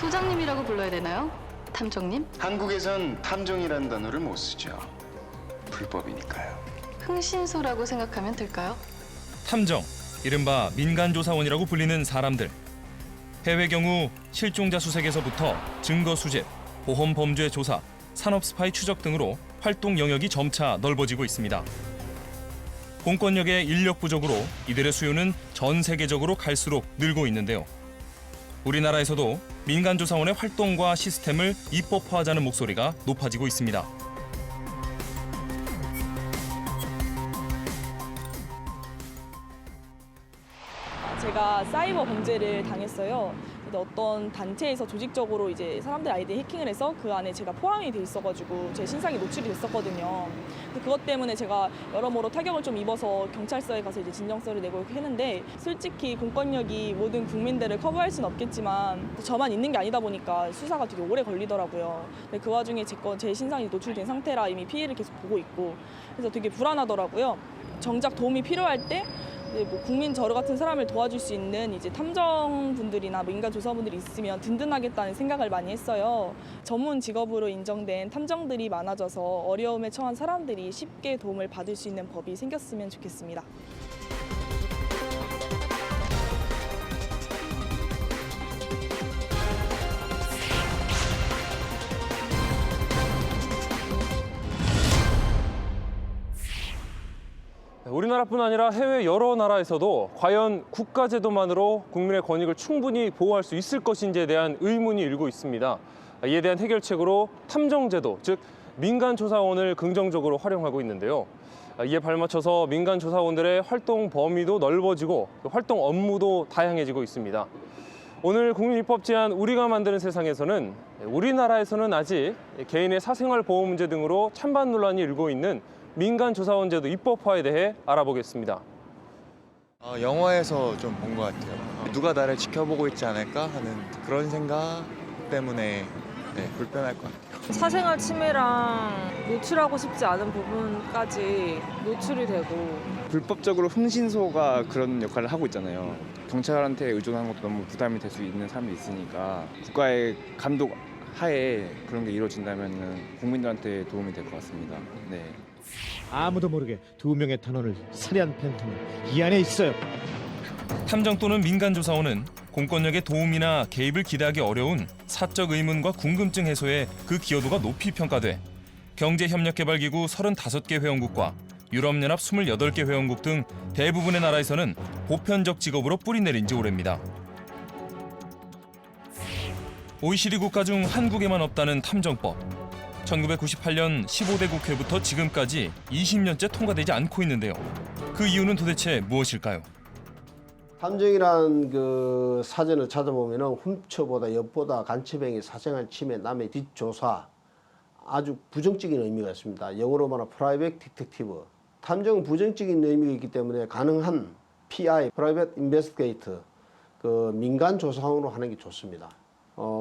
소장님이라고 불러야 되나요? 탐정님? 한국에선 탐정이라는 단어를 못 쓰죠. 불법이니까요. 흥신소라고 생각하면 될까요? 탐정, 이른바 민간조사원이라고 불리는 사람들. 해외 경우 실종자 수색에서부터 증거 수집, 보험 범죄 조사, 산업 스파이 추적 등으로 활동 영역이 점차 넓어지고 있습니다. 공권력의 인력 부족으로 이들의 수요는 전 세계적으로 갈수록 늘고 있는데요. 우리나라에서도 민간조사원의 활동과 시스템을 입법화하자는 목소리가 높아지고 있습니다. 제가 사이버 범죄를 당했어요. 근데 어떤 단체에서 조직적으로 이제 사람들 아이디 해킹을 해서 그 안에 제가 포함이 돼 있어가지고 제 신상이 노출이 됐었거든요. 근데 그것 때문에 제가 여러모로 타격을 좀 입어서 경찰서에 가서 이제 진정서를 내고 이렇게 했는데, 솔직히 공권력이 모든 국민들을 커버할 수는 없겠지만 저만 있는 게 아니다 보니까 수사가 되게 오래 걸리더라고요. 근데 그 와중에 제 신상이 노출된 상태라 이미 피해를 계속 보고 있고, 그래서 되게 불안하더라고요. 정작 도움이 필요할 때 뭐 국민 저 같은 사람을 도와줄 수 있는 이제 탐정분들이나 민간 조사분들이 있으면 든든하겠다는 생각을 많이 했어요. 전문 직업으로 인정된 탐정들이 많아져서 어려움에 처한 사람들이 쉽게 도움을 받을 수 있는 법이 생겼으면 좋겠습니다. 우리나라뿐 아니라 해외 여러 나라에서도 과연 국가제도만으로 국민의 권익을 충분히 보호할 수 있을 것인지에 대한 의문이 일고 있습니다. 이에 대한 해결책으로 탐정제도, 즉 민간조사원을 긍정적으로 활용하고 있는데요. 이에 발맞춰서 민간조사원들의 활동 범위도 넓어지고 활동 업무도 다양해지고 있습니다. 오늘 국민입법 제안 우리가 만드는 세상에서는 우리나라에서는 아직 개인의 사생활 보호 문제 등으로 찬반 논란이 일고 있는 민간조사원 제도 입법화에 대해 알아보겠습니다. 영화에서 좀 본 것 같아요. 누가 나를 지켜보고 있지 않을까 하는 그런 생각 때문에 불편할 것 같아요. 사생활 침해랑 노출하고 싶지 않은 부분까지 노출이 되고, 불법적으로 흥신소가 그런 역할을 하고 있잖아요. 경찰한테 의존하는 것도 너무 부담이 될 수 있는 사람이 있으니까 국가의 감독 하에 그런 게 이루어진다면 국민들한테 도움이 될 것 같습니다. 네. 아무도 모르게 2명의 탄원을 살해한 팬텀은 이 안에 있어요. 탐정 또는 민간조사원은 공권력의 도움이나 개입을 기대하기 어려운 사적 의문과 궁금증 해소에 그 기여도가 높이 평가돼 경제협력개발기구 35개 회원국과 유럽연합 28개 회원국 등 대부분의 나라에서는 보편적 직업으로 뿌리내린 지 오래입니다. OECD 국가 중 한국에만 없다는 탐정법. 1998년 15대 국회부터 지금까지 20년째 통과되지 않고 있는데요. 그 이유는 도대체 무엇일까요? 탐정이란 그 사전을 찾아보면은 훔쳐보다, 엿보다, 간첩행위, 사생활 침해, 남의 뒷조사, 아주 부정적인 의미가 있습니다. 영어로 말하면 프라이빗 디텍티브. 탐정은 부정적인 의미가 있기 때문에 가능한 PI, 프라이빗 인베스티게이터, 그 민간 조사원으로 하는 게 좋습니다.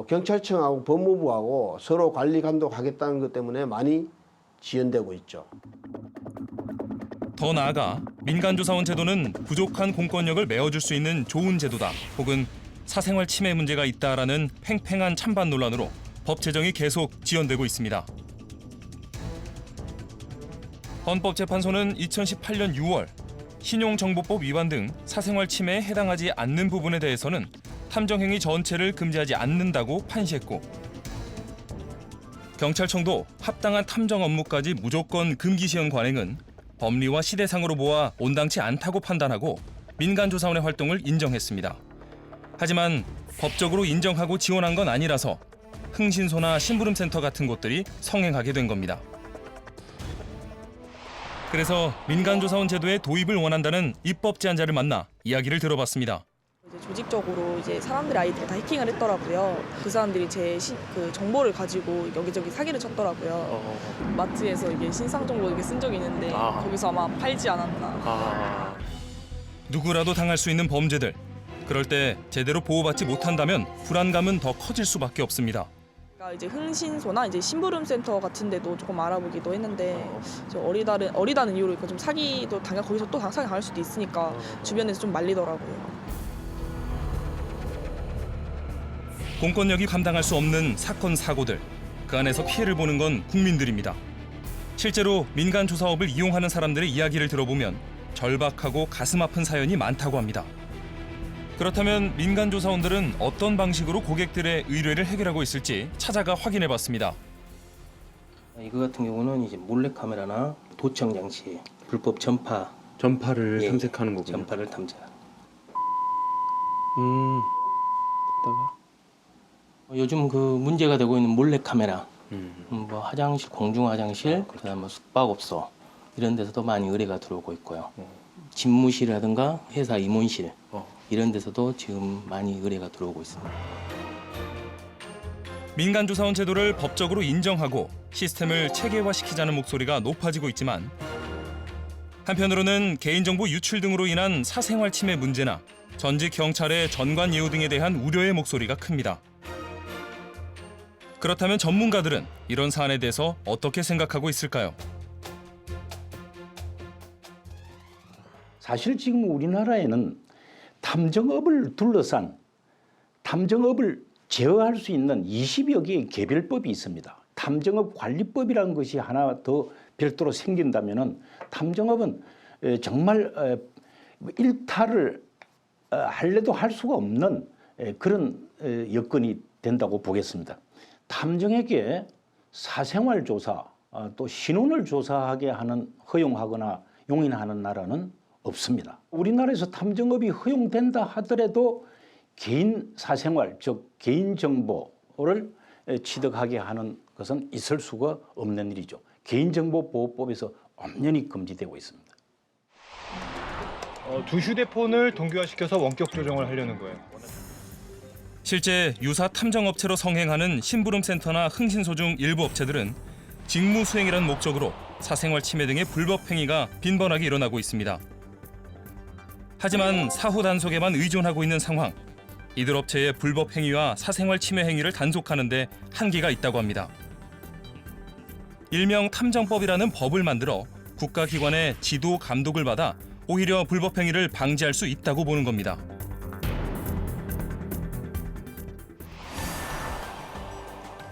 경찰청하고 법무부하고 서로 관리 감독하겠다는 것 때문에 많이 지연되고 있죠. 더 나아가 민간조사원 제도는 부족한 공권력을 메워줄 수 있는 좋은 제도다, 혹은 사생활 침해 문제가 있다라는 팽팽한 찬반 논란으로 법 제정이 계속 지연되고 있습니다. 헌법재판소는 2018년 6월 신용정보법 위반 등 사생활 침해에 해당하지 않는 부분에 대해서는 탐정행위 전체를 금지하지 않는다고 판시했고, 경찰청도 합당한 탐정 업무까지 무조건 금기 시행 관행은 법리와 시대상으로 보아 온당치 않다고 판단하고 민간조사원의 활동을 인정했습니다. 하지만 법적으로 인정하고 지원한 건 아니라서 흥신소나 심부름센터 같은 곳들이 성행하게 된 겁니다. 그래서 민간조사원 제도의 도입을 원한다는 입법 제안자를 만나 이야기를 들어봤습니다. 이제 조직적으로 이제 사람들의 아이디를 다 해킹을 했더라고요. 그 사람들이 제 그 정보를 가지고 여기저기 사기를 쳤더라고요. 마트에서 이게 신상 정보 이렇게 쓴 적이 있는데 거기서 아마 팔지 않았나. 누구라도 당할 수 있는 범죄들. 그럴 때 제대로 보호받지 못한다면 불안감은 더 커질 수밖에 없습니다. 이제 흥신소나 이제 심부름센터 같은 데도 조금 알아보기도 했는데 어리다는 이유로 좀 사기도 거기서 또 사기 당할 수도 있으니까 주변에서 좀 말리더라고요. 공권력이 감당할 수 없는 사건 사고들, 그 안에서 피해를 보는 건 국민들입니다. 실제로 민간 조사업을 이용하는 사람들의 이야기를 들어보면 절박하고 가슴 아픈 사연이 많다고 합니다. 그렇다면 민간 조사원들은 어떤 방식으로 고객들의 의뢰를 해결하고 있을지 찾아가 확인해봤습니다. 이거 같은 경우는 이제 몰래 카메라나 도청 장치, 불법 전파를 예, 탐색하는 거군요. 전파를 탐색. 요즘 그 문제가 되고 있는 몰래 카메라, 뭐 화장실, 공중 화장실, 그다음 뭐 숙박업소 이런 데서도 많이 의뢰가 들어오고 있고요. 집무실이라든가 회사 임원실 이런 데서도 지금 많이 의뢰가 들어오고 있습니다. 민간조사원 제도를 법적으로 인정하고 시스템을 체계화시키자는 목소리가 높아지고 있지만 한편으로는 개인정보 유출 등으로 인한 사생활 침해 문제나 전직 경찰의 전관 예우 등에 대한 우려의 목소리가 큽니다. 그렇다면 전문가들은 이런 사안에 대해서 어떻게 생각하고 있을까요? 사실 지금 우리나라에는 탐정업을 둘러싼 탐정업을 제어할 수 있는 20여 개의 개별법이 있습니다. 탐정업 관리법이라는 것이 하나 더 별도로 생긴다면은 탐정업은 정말 일탈을 할래도 할 수가 없는 그런 여건이 된다고 보겠습니다. 탐정에게 사생활 조사 또 신원을 조사하게 하는 허용하거나 용인하는 나라는 없습니다. 우리나라에서 탐정업이 허용된다 하더라도 개인 사생활, 즉 개인 정보를 취득하게 하는 것은 있을 수가 없는 일이죠. 개인정보보호법에서 엄연히 금지되고 있습니다. 두 휴대폰을 동기화시켜서 원격 조정을 하려는 거예요. 실제 유사 탐정업체로 성행하는 심부름센터나 흥신소 중 일부 업체들은 직무 수행이라는 목적으로 사생활 침해 등의 불법 행위가 빈번하게 일어나고 있습니다. 하지만 사후 단속에만 의존하고 있는 상황, 이들 업체의 불법 행위와 사생활 침해 행위를 단속하는 데 한계가 있다고 합니다. 일명 탐정법이라는 법을 만들어 국가기관의 지도 감독을 받아 오히려 불법 행위를 방지할 수 있다고 보는 겁니다.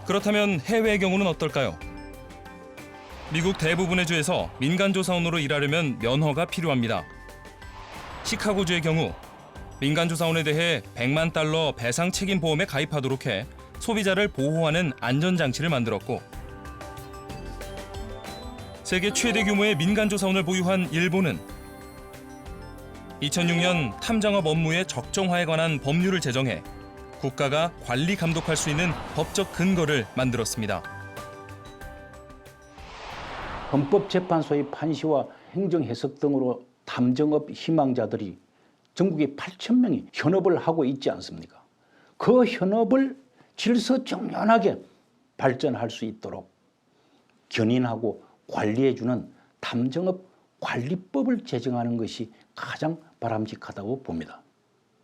그렇다면 해외의 경우는 어떨까요? 미국 대부분의 주에서 민간조사원으로 일하려면 면허가 필요합니다. 시카고주의 경우 민간조사원에 대해 $1,000,000 배상 책임 보험에 가입하도록 해 소비자를 보호하는 안전장치를 만들었고, 세계 최대 규모의 민간조사원을 보유한 일본은 2006년 탐정업 업무의 적정화에 관한 법률을 제정해 국가가 관리 감독할 수 있는 법적 근거를 만들었습니다. 헌법재판소의 판시와 행정해석 등으로 탐정업 희망자들이 전국에 8,000명이 현업을 하고 있지 않습니까? 그 현업을 질서정연하게 발전할 수 있도록 견인하고 관리해주는 탐정업 관리법을 제정하는 것이 가장 바람직하다고 봅니다.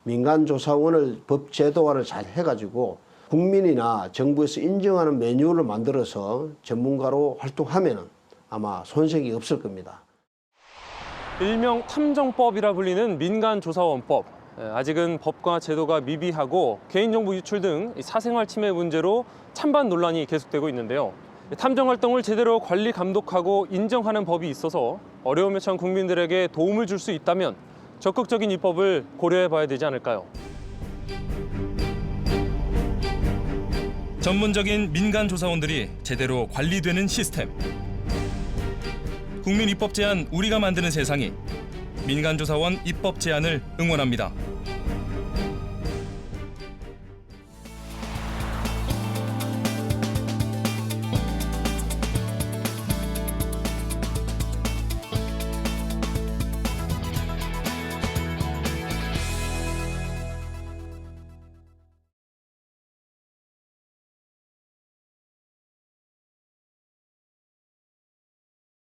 민간조사원을 법 제도화를 잘 해가지고 국민이나 정부에서 인정하는 매뉴얼을 만들어서 전문가로 활동하면 아마 손색이 없을 겁니다. 일명 탐정법이라 불리는 민간조사원법. 아직은 법과 제도가 미비하고 개인정보 유출 등 사생활 침해 문제로 찬반 논란이 계속되고 있는데요. 탐정 활동을 제대로 관리 감독하고 인정하는 법이 있어서 어려움에 처한 국민들에게 도움을 줄 수 있다면 적극적인 입법을 고려해봐야 되지 않을까요? 전문적인 민간조사원들이 제대로 관리되는 시스템. 국민 입법 제안 우리가 만드는 세상이 민간조사원 입법 제안을 응원합니다.